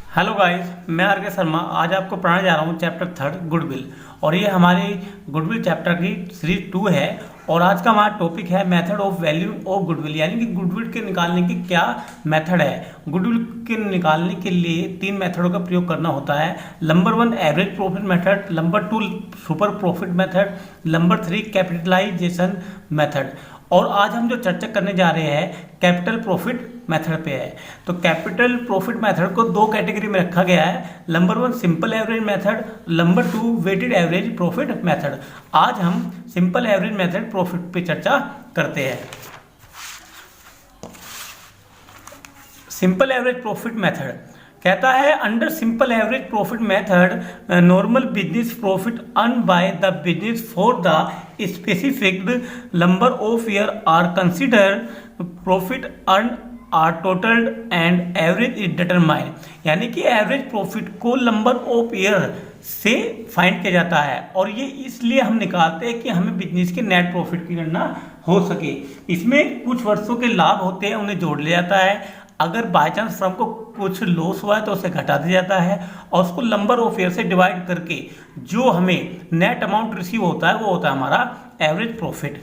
Hello guys, मैं are के शर्मा आज आपको पढ़ाने जा रहा हूँ चैप्टर थर्ड गुडविल। और ये हमारी गुडविल चैप्टर की सीरीज 2 है। और आज का हमारा टॉपिक है method of value of goodwill, यानी कि गुडविल के निकालने की क्या मेथड है। गुडविल के निकालने के लिए 3 मेथडों का प्रयोग करना होता है। Number 1 average profit method, number 2 super profit method, number 3 capitalisation method. और आज हम जो चर्चा करने जा रहे हैं कैपिटल प्रॉफिट मेथड पे है। तो कैपिटल प्रॉफिट मेथड को 2 कैटेगरी में रखा गया है। Number 1 simple average method, number 2 weighted average profit method. आज हम सिंपल एवरेज मेथड प्रॉफिट पे चर्चा करते हैं। सिंपल एवरेज प्रॉफिट मेथड कहता है under simple average profit method normal business profit earn by the business for the specific number of year are considered profit earn are total and average is determine. यानी कि average profit को number of year से find किया जाता है और ये इसलिए हम निकालते हैं कि हमें बिजनेस के नेट प्रॉफिट की गणना हो सके। इसमें कुछ वर्षों के लाभ होते हैं, उन्हें जोड़ लिया जाता है। अगर बाय चांस फर्म को कुछ लॉस हुआ है तो उसे घटा दिया जाता है और उसको नंबर ऑफ ईयर से डिवाइड करके जो हमें नेट अमाउंट रिसीव होता है वो होता है हमारा एवरेज प्रॉफिट।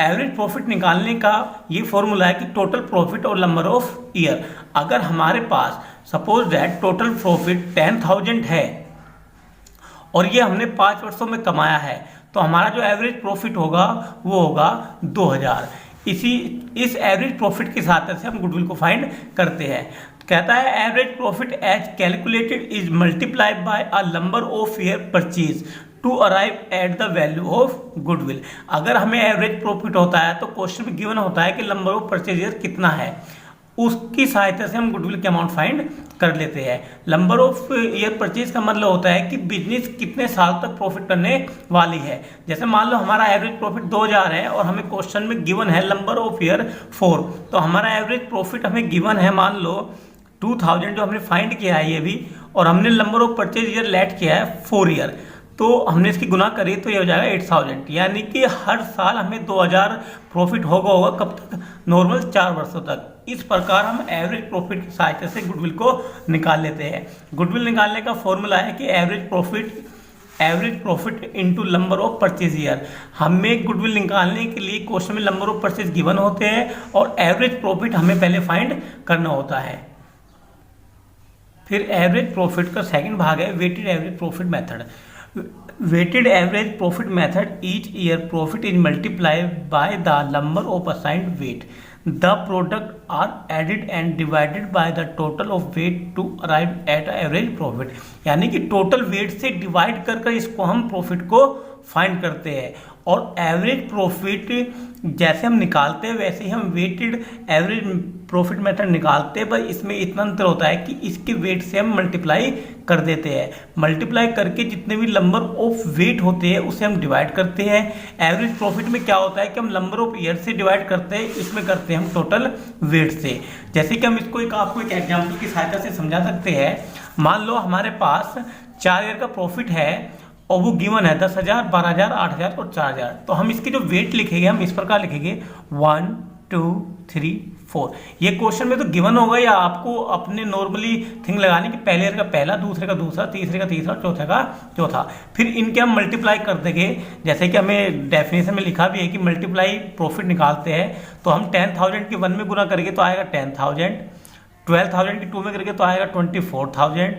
एवरेज प्रॉफिट निकालने का ये फॉर्मूला है कि टोटल प्रॉफिट और नंबर ऑफ ईयर। अगर हमारे पास सपोज दैट टोटल प्रॉफिट 10,000 है और ये हमने 5 वर्षों में कमाया है तो हमारा जो एवरेज प्रॉफिट होगा वो होगा 2,000। इस एवरेज प्रॉफिट की सहायता से हम गुडविल को फाइंड करते हैं। कहता है average profit as calculated is multiplied by a number of year purchase to arrive at the value of goodwill. अगर हमें एवरेज प्रॉफिट होता है तो क्वेश्चन में गिवन होता है कि नंबर ऑफ परचेज ईयर कितना है, उसकी सहायता से हम गुडविल के अमाउंट फाइंड कर लेते हैं। नंबर ऑफ ईयर परचेज का मतलब होता है कि बिजनेस कितने साल तक प्रॉफिट करने वाली है। जैसे मान लो हमारा एवरेज प्रॉफिट 2,000 है और हमें क्वेश्चन में गिवन है नंबर ऑफ ईयर 4, तो हमारा एवरेज प्रॉफिट हमें गिवन है मान लो 2,000 जो हमने फाइंड किया है ये भी, और हमने number of purchase year let किया है 4 ईयर, तो हमने इसकी गुना करी तो ये हो जाएगा 8,000। यानी कि हर साल हमें 2,000 प्रॉफिट होगा कब तक? नॉर्मल 4 वर्षों तक। इस प्रकार हम एवरेज प्रॉफिट की सहायता से गुडविल को निकाल लेते हैं। गुडविल निकालने का फॉर्मूला है कि average profit into number of purchase year. हमें गुडविल निकालने के लिए क्वेश्चन में नंबर ऑफ परचेज गिवन होते हैं और एवरेज प्रॉफिट हमें पहले फाइंड करना होता है। फिर एवरेज प्रॉफिट का सेकंड भाग है weighted average profit method. Weighted average profit method each year profit is multiplied by the number of assigned weight. The product are added and divided by the total of weight to arrive at average profit. यानी कि total weight से divide कर इसको हम profit को find करते हैं। और एवरेज प्रॉफिट जैसे हम निकालते हैं वैसे ही हम वेटेड एवरेज प्रॉफिट मेथड निकालते हैं, पर इसमें इतना अंतर होता है कि इसके वेट से हम मल्टीप्लाई कर देते हैं। मल्टीप्लाई करके जितने भी नंबर ऑफ वेट होते हैं उसे हम डिवाइड करते हैं। एवरेज प्रॉफिट में क्या होता है कि हम नंबर ऑफ ईयर से डिवाइड करते हैं, इसमें करते हैं हम टोटल वेट से। जैसे कि हम इसको आपको एक एग्जाम्पल की सहायता से समझा सकते हैं। मान लो हमारे पास 4 ईयर का प्रॉफिट है और वो गिवन है 10,000, 12,000, 8,000 और 4,000। तो हम इसके जो वेट लिखेंगे हम इस प्रकार लिखेंगे 1 2 3 4। ये क्वेश्चन में तो गिवन होगा या आपको अपने नॉर्मली थिंग लगाने की पहले ईयर का पहला, दूसरे का दूसरा, तीसरे का तीसरा, चौथे का चौथा। फिर इनके हम मल्टीप्लाई कर देंगे। जैसे कि हमें डेफिनेशन में लिखा भी है कि मल्टीप्लाई प्रॉफिट निकालते हैं तो हम 10,000 के 1 में गुना करेंगे तो आएगा 10,000, 12,000 के 2 में करेंगे तो आएगा 24,000,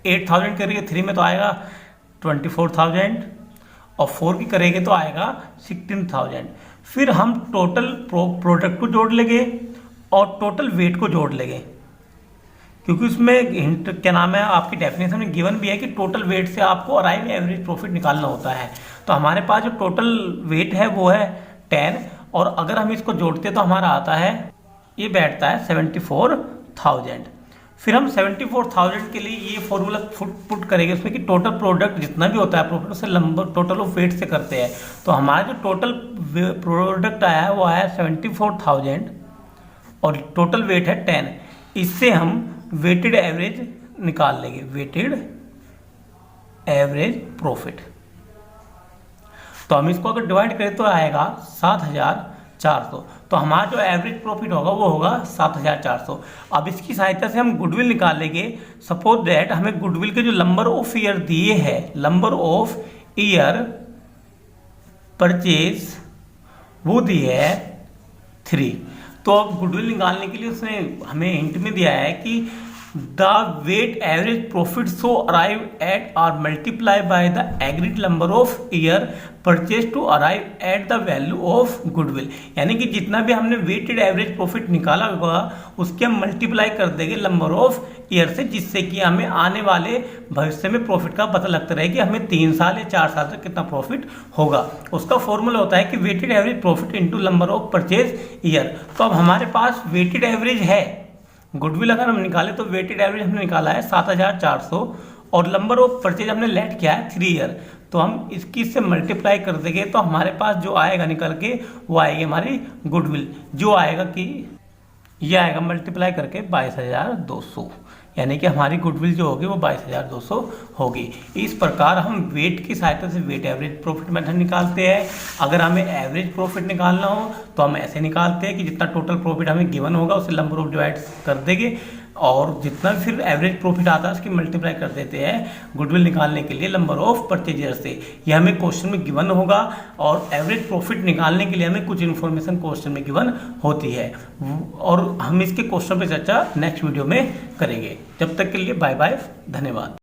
8,000 करेंगे 3 में तो आएगा 24,000 और 4 की करेंगे तो आएगा 16,000। फिर हम टोटल प्रोडक्ट को जोड़ लेंगे और टोटल वेट को जोड़ लेंगे, क्योंकि उसमें हिंट क्या नाम है आपकी डेफिनेशन में गिवन भी है कि टोटल वेट से आपको अराइव एवरेज प्रॉफिट निकालना होता है। तो हमारे पास जो टोटल वेट है वो है 10 और अगर हम इसको जोड़ते तो हमारा आता है, ये बैठता है 74,000। फिर हम 74,000 के लिए ये फॉर्मूला पुट करेंगे उसमें कि टोटल प्रोडक्ट जितना भी होता है प्रॉफिट उससे नंबर टोटल ऑफ वेट से करते हैं। तो हमारा जो टोटल प्रोडक्ट आया है वो आया 74,000 और टोटल वेट है 10। इससे हम वेटेड एवरेज निकाल लेंगे, वेटेड एवरेज प्रॉफिट। तो हम इसको अगर डिवाइड करें तो आएगा 7,000 400। तो हमारा जो एवरेज प्रॉफिट होगा वो होगा 7400। अब इसकी सहायता से हम गुडविल निकालेंगे। सपोज दैट हमें गुडविल के जो नंबर ऑफ ईयर दिए हैं, नंबर ऑफ ईयर परचेज वो दिए है 3। तो अब गुडविल निकालने के लिए उसने हमें हिंट में दिया है कि the weight average profit so arrive at are multiply by the agreed number of year purchase to arrive at the value of goodwill. यानी कि जितना भी हमने वेटेड एवरेज प्रॉफिट निकाला होगा उसके हम मल्टीप्लाई कर देंगे नंबर ऑफ ईयर से, जिससे कि हमें आने वाले भविष्य में प्रॉफिट का पता लगता रहे कि हमें 3 साल या 4 साल तक कितना प्रॉफिट होगा। उसका फॉर्मूला होता है कि weighted average profit into number of purchase year. तो अब हमारे पास वेटेड एवरेज है, गुडविल अगर हम निकाले तो वेटेड एवरेज हमने निकाला है 7400 और नंबर ऑफ परचेज हमने लेट किया है 3 ईयर। तो हम इसकी से मल्टीप्लाई कर देंगे तो हमारे पास जो आएगा निकल के वो आएगी हमारी गुडविल, जो आएगा कि ये आएगा मल्टीप्लाई करके 22,200, यानी कि हमारी गुडविल जो होगी वो 22,200 होगी। इस प्रकार हम वेट की सहायता से वेट एवरेज प्रॉफिट मेथड निकालते हैं। अगर हमें एवरेज प्रॉफिट निकालना हो तो हम ऐसे निकालते हैं कि जितना टोटल प्रॉफिट हमें गिवन होगा उसे नंबर ऑफ डिवाइड कर देंगे और जितना फिर एवरेज प्रॉफिट आता है उसकी मल्टीप्लाई कर देते हैं गुडविल निकालने के लिए नंबर ऑफ परचेजर से। यह हमें क्वेश्चन में गिवन होगा और एवरेज प्रॉफिट निकालने के लिए हमें कुछ इन्फॉर्मेशन क्वेश्चन में गिवन होती है और हम इसके क्वेश्चन पे चर्चा नेक्स्ट वीडियो में करेंगे। जब तक के लिए बाय बाय, धन्यवाद।